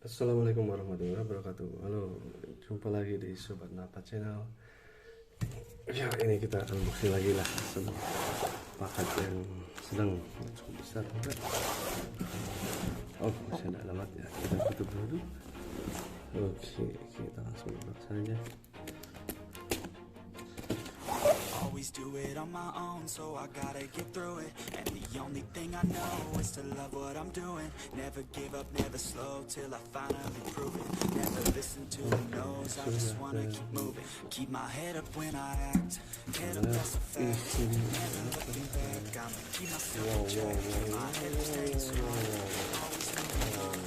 Assalamualaikum warahmatullahi wabarakatuh. Halo, jumpa lagi di Sobat Napa Channel. Ya, ini kita unboxing lagi lah sebuah paket yang sedang cukup besar enggak? Oh, masih ada alamat ya. Kita tutup dulu. Oke, kita langsung buka saja. Always do it on my own, so I gotta get through it. And the only thing I know is to love what I'm doing. Never give up, never slow, till I finally prove it. Never listen to the no's, I just wanna keep moving. Keep my head up when I act, head up, that's a fact. Never looking back, I'ma keep myself on track. My head up staying strong, always moving on.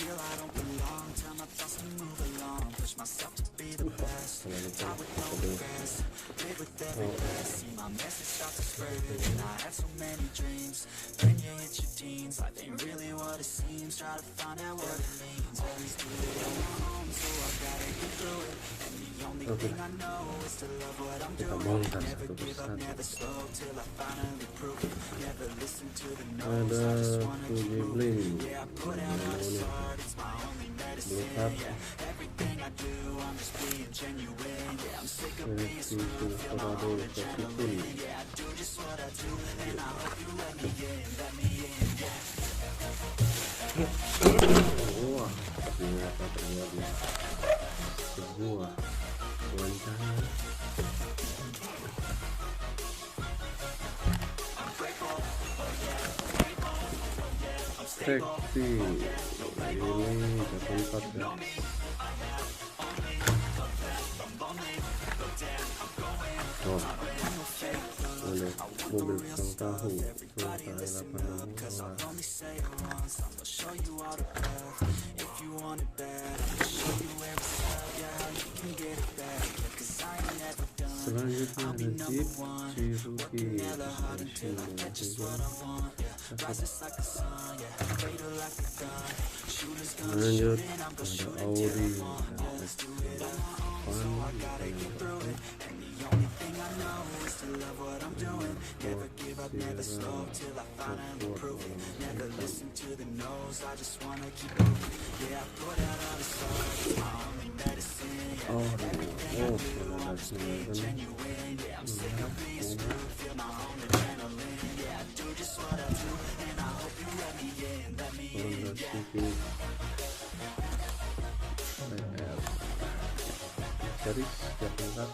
Feel I don't belong, tell my thoughts to move along. Push myself to be the best, time with no regrets. Live with every breath, see my message start to spread. And I had so many dreams, then you hit your teens. Life ain't really what it seems, try to find out what it means. Always do it on my own, so I gotta get through it. And the only thing I know is to love what I'm doing. Never give up, never slow, till I finally prove it. Never listen to the no's, I just wanna keep moving. Yeah, I put out all this art, it's my only medicine. Yeah, everything I do, I'm just being genuine. Yeah, I'm sick of being screwed, feel my own adrenaline. Yeah, I do just what I do, and I hope you let me in, yeah. Wah, ternyata terjadi sebuah wawancara seksi. Ini bermanfaat ya. Oh, ada mobil tukang tahu selesai 8 selanjutnya ada Jeep Cherokee lanjut ada Audi Never give up, never slow, till I finally prove it. Never listen to the no's, I just wanna keep moving. Yeah, I put out all the stars, it's my only medicine. Yeah, everything I do, I'm just being genuine. Yeah, I'm sick of being screwed, feel my own adrenaline. Yeah, I do just what I do, and I hope you let me in, yeah. Dari setiap tingkat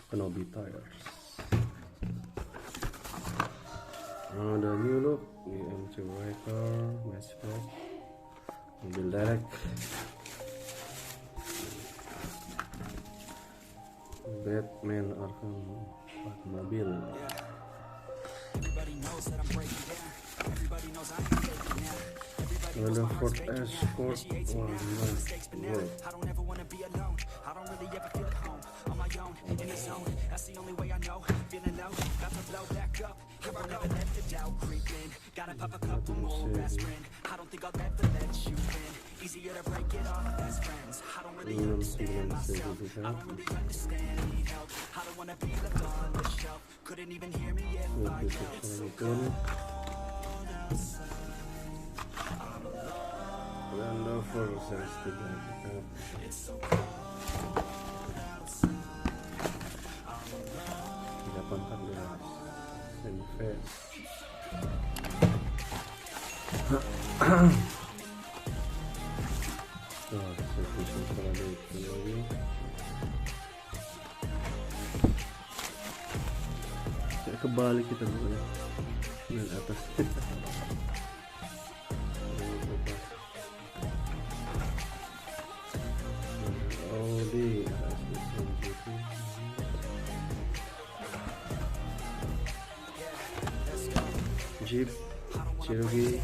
Kenobi tires. Ada new look IMC Rider matchback mobil derek Batman Arkham mobil. Ada Ford Escort warna gold. Blender for sensitive kebalik kita dulu ya, dari atas. Audi Jeep Cherokee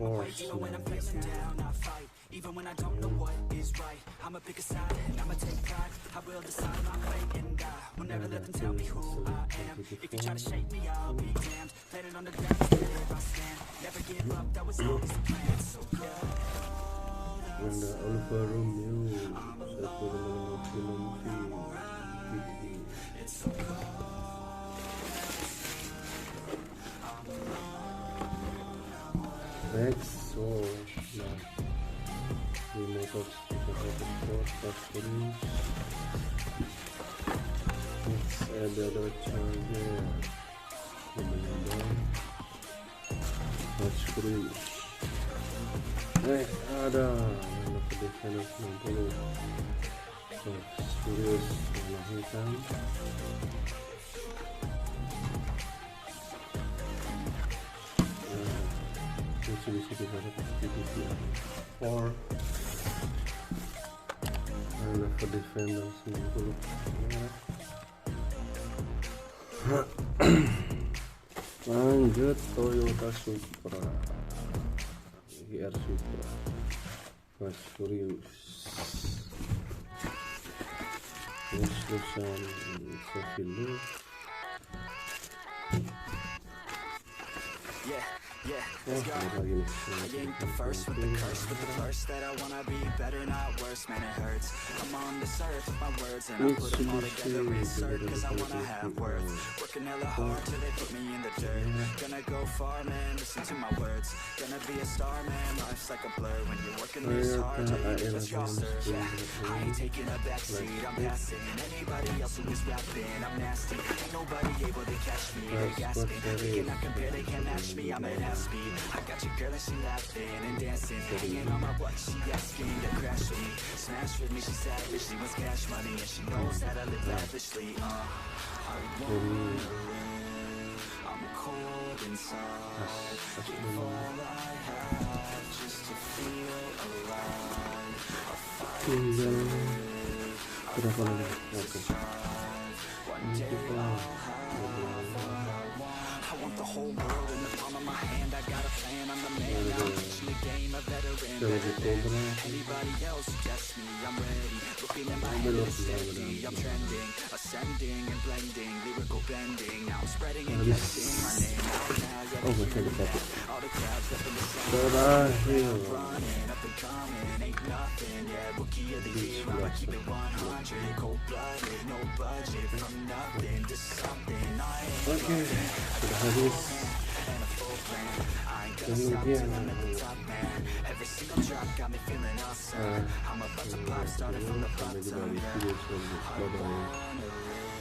force. Even when I'm feeling down, I fight. Even when I don't know what is right, I'ma pick a side and I'ma take pride. I will decide my fate and die. Will never let them tell me who I am. If you try to shake me, I'll be damned. Planet on the ground, there I stand. Never give up, that was always the plan. So cold. Ganda Alfa Romeo 156 It's so cold. next. So nah, remote of sport batteries. Next ada charger, menambah, subscribe. Next ada notification 60. Serius melahirkan. Mitsubishi Diecast 4 ada for Defender 90. Lanjut Toyota Supra GR Supra Fast Furious Resolution Seville. Yeah, let's go. I ain't the first with the curse, with the verse that I wanna be better, not worse. Man, it hurts. I'm on this earth with my words, and I put them all together, insert, cause I wanna have words. Working hella hard till they put me in the dirt. Gonna go far, man, listen to my words. Gonna be a star, man, life's like a blur. When you're working this hard, till you just your serve. Yeah, I ain't taking a backseat, I'm passing. Anybody else who is rapping, I'm nasty. Ain't nobody able to catch me, they gasping. They cannot compare, they can't match me, I'm at half speed. I got your girl and she laughing and dancing, hanging on my butt, she asking to crash with me. Smash with me, she savage, she wants cash money, and she knows that I live lavishly. I wonder, I'm cold inside. Give all I have just to feel alive. Tinggal berapa lagi? Oke. One day I'll have what I want. I want the whole world in the palm of my hand. I got a plan, I'm the man. Now I'm teaching the game, a veteran. Anybody else who tests me, I'm ready. Looking at my head and steady. I'm trending, ascending and blending, lyrical bending. Now I'm spreading and getting my name out now. Yeah, all the crowds up in the sound. Running up and coming, ain't nothing. Yeah, rookie of the year, I'ma keep it 100. Cold-blooded, no budget, from nothing to something. I ain't Oke, sudah habis. Kemudian every single drop got me feeling awesome. I'm about to pop, starting from the bottom. video selanjutnya. Bye bye.